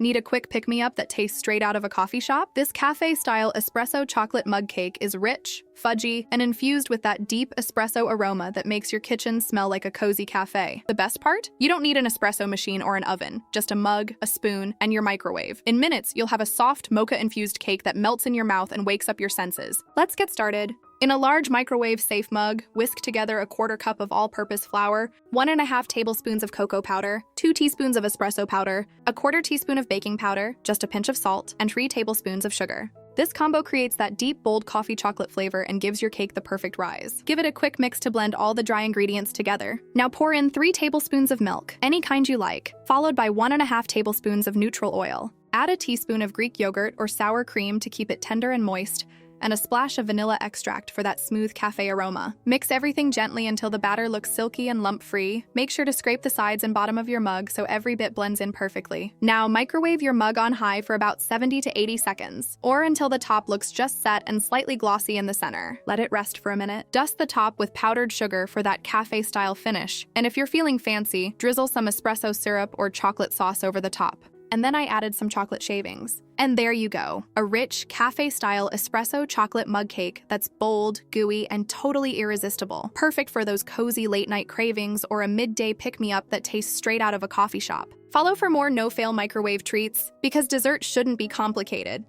Need a quick pick-me-up that tastes straight out of a coffee shop? This cafe-style espresso chocolate mug cake is rich, fudgy, and infused with that deep espresso aroma that makes your kitchen smell like a cozy cafe. The best part? You don't need an espresso machine or an oven, just a mug, a spoon, and your microwave. In minutes, you'll have a soft mocha-infused cake that melts in your mouth and wakes up your senses. Let's get started. In a large microwave-safe mug, whisk together a 1/4 cup of all-purpose flour, 1½ tablespoons of cocoa powder, 2 teaspoons of espresso powder, a 1/4 teaspoon of baking powder, just a pinch of salt, and 3 tablespoons of sugar. This combo creates that deep, bold coffee chocolate flavor and gives your cake the perfect rise. Give it a quick mix to blend all the dry ingredients together. Now pour in 3 tablespoons of milk, any kind you like, followed by 1½ tablespoons of neutral oil. Add a teaspoon of Greek yogurt or sour cream to keep it tender and moist, and a splash of vanilla extract for that smooth cafe aroma. Mix everything gently until the batter looks silky and lump-free. Make sure to scrape the sides and bottom of your mug so every bit blends in perfectly. Now microwave your mug on high for about 70 to 80 seconds, or until the top looks just set and slightly glossy in the center. Let it rest for a minute. Dust the top with powdered sugar for that cafe-style finish, and if you're feeling fancy, drizzle some espresso syrup or chocolate sauce over the top. And then I added some chocolate shavings. And there you go, a rich, cafe-style espresso chocolate mug cake that's bold, gooey, and totally irresistible. Perfect for those cozy late-night cravings or a midday pick-me-up that tastes straight out of a coffee shop. Follow for more no-fail microwave treats, because dessert shouldn't be complicated.